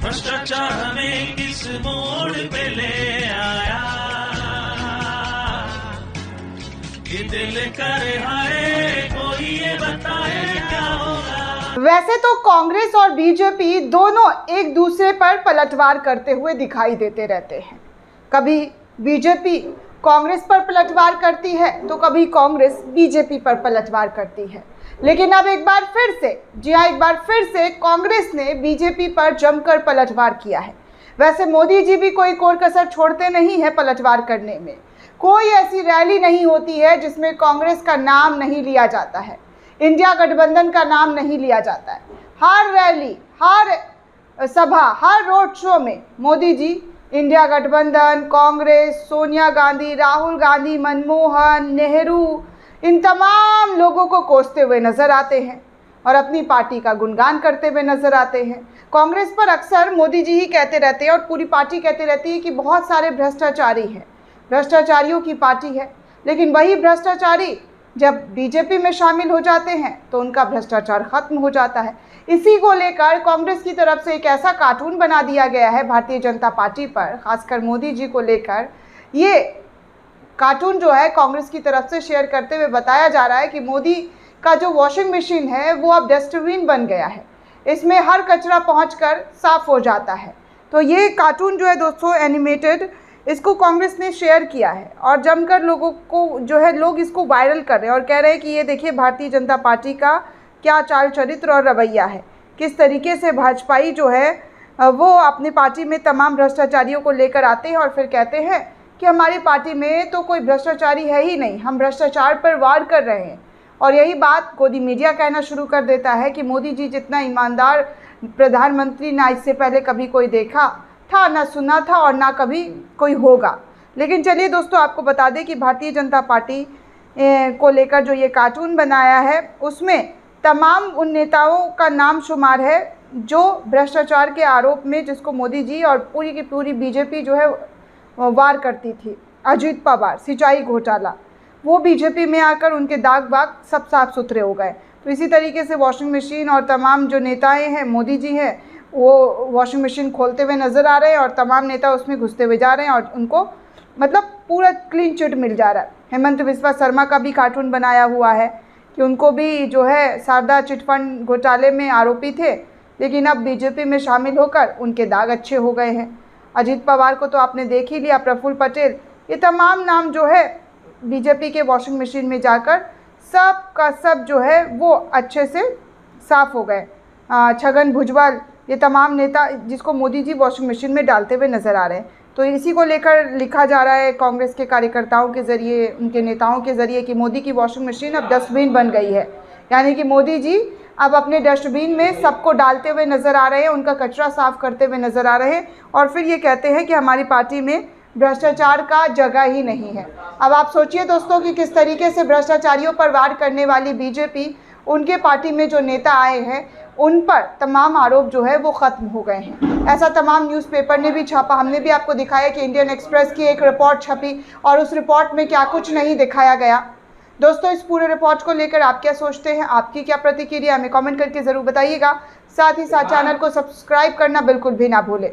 भ्रष्टाचार हमें किस मोड़ पे ले आया, कि दिल करे हाय कोई ये बताए क्या होगा। वैसे तो कांग्रेस और बीजेपी दोनों एक दूसरे पर पलटवार करते हुए दिखाई देते रहते हैं। कभी बीजेपी कांग्रेस पर पलटवार करती है तो कभी कांग्रेस बीजेपी पर पलटवार करती है। लेकिन अब एक बार फिर से कांग्रेस ने बीजेपी पर जमकर पलटवार किया है। वैसे मोदी जी भी कोई कोर कसर छोड़ते नहीं है पलटवार करने में। कोई ऐसी रैली नहीं होती है जिसमें कांग्रेस का नाम नहीं लिया जाता है, इंडिया गठबंधन का नाम नहीं लिया जाता है। हर रैली, हर सभा, हर रोड शो में मोदी जी इंडिया गठबंधन, कांग्रेस, सोनिया गांधी, राहुल गांधी, मनमोहन, नेहरू, इन तमाम लोगों को कोसते हुए नजर आते हैं और अपनी पार्टी का गुणगान करते हुए नजर आते हैं। कांग्रेस पर अक्सर मोदी जी ही कहते रहते हैं और पूरी पार्टी कहती रहती है कि बहुत सारे भ्रष्टाचारी हैं, भ्रष्टाचारियों की पार्टी है। लेकिन वही भ्रष्टाचारी जब बीजेपी में शामिल हो जाते हैं तो उनका भ्रष्टाचार खत्म हो जाता है। इसी को लेकर कांग्रेस की तरफ से एक ऐसा कार्टून बना दिया गया है भारतीय जनता पार्टी पर, खासकर मोदी जी को लेकर। ये कार्टून जो है कांग्रेस की तरफ से शेयर करते हुए बताया जा रहा है कि मोदी का जो वॉशिंग मशीन है वो अब डस्टबिन बन गया है, इसमें हर कचरा पहुंचकर साफ हो जाता है। तो ये कार्टून जो है दोस्तों एनिमेटेड, इसको कांग्रेस ने शेयर किया है और जमकर लोगों को जो है लोग इसको वायरल कर रहे हैं और कह रहे हैं कि ये देखिए भारतीय जनता पार्टी का क्या चाल चरित्र और रवैया है, किस तरीके से भाजपाई जो है वो अपनी पार्टी में तमाम भ्रष्टाचारियों को लेकर आते हैं और फिर कहते हैं कि हमारी पार्टी में तो कोई भ्रष्टाचारी है ही नहीं, हम भ्रष्टाचार पर वार कर रहे हैं। और यही बात गोदी मीडिया कहना शुरू कर देता है कि मोदी जी जितना ईमानदार प्रधानमंत्री ना इससे पहले कभी कोई देखा था, ना सुना था और ना कभी कोई होगा। लेकिन चलिए दोस्तों आपको बता दें कि भारतीय जनता पार्टी को लेकर जो ये कार्टून बनाया है उसमें तमाम उन नेताओं का नाम शुमार है जो भ्रष्टाचार के आरोप में जिसको मोदी जी और पूरी की पूरी बीजेपी जो है वार करती थी। अजीत पवार, सिंचाई घोटाला, वो बीजेपी में आकर उनके दाग बाग सब साफ सुथरे हो गए। तो इसी तरीके से वॉशिंग मशीन और तमाम जो नेताएं हैं, मोदी जी हैं, वो वॉशिंग मशीन खोलते हुए नज़र आ रहे हैं और तमाम नेता उसमें घुसते हुए जा रहे हैं और उनको मतलब पूरा क्लीन चिट मिल जा रहा है। हेमंत बिस्वा शर्मा का भी कार्टून बनाया हुआ है कि उनको भी जो है शारदा चिटफंड घोटाले में आरोपी थे, लेकिन अब बीजेपी में शामिल होकर उनके दाग अच्छे हो गए हैं। अजीत पवार को तो आपने देख ही लिया, प्रफुल्ल पटेल, ये तमाम नाम जो है बीजेपी के वॉशिंग मशीन में जाकर सब का सब जो है वो अच्छे से साफ़ हो गए। छगन भुजबल, ये तमाम नेता जिसको मोदी जी वॉशिंग मशीन में डालते हुए नज़र आ रहे हैं। तो इसी को लेकर लिखा जा रहा है कांग्रेस के कार्यकर्ताओं के ज़रिए, उनके नेताओं के ज़रिए कि मोदी की वॉशिंग मशीन अब डस्टबिन बन गई है। यानी कि मोदी जी अब अपने डस्टबिन में सबको डालते हुए नज़र आ रहे हैं, उनका कचरा साफ़ करते हुए नज़र आ रहे हैं और फिर ये कहते हैं कि हमारी पार्टी में भ्रष्टाचार का जगह ही नहीं है। अब आप सोचिए दोस्तों कि किस तरीके से भ्रष्टाचारियों पर वार करने वाली बीजेपी, उनके पार्टी में जो नेता आए हैं उन पर तमाम आरोप जो है वो ख़त्म हो गए हैं। ऐसा तमाम न्यूज़पेपर ने भी छापा, हमने भी आपको दिखाया कि इंडियन एक्सप्रेस की एक रिपोर्ट छपी और उस रिपोर्ट में क्या कुछ नहीं दिखाया गया। दोस्तों इस पूरे रिपोर्ट को लेकर आप क्या सोचते हैं, आपकी क्या प्रतिक्रिया, हमें कमेंट करके ज़रूर बताइएगा। साथ ही साथ चैनल को सब्सक्राइब करना बिल्कुल भी ना भूलें।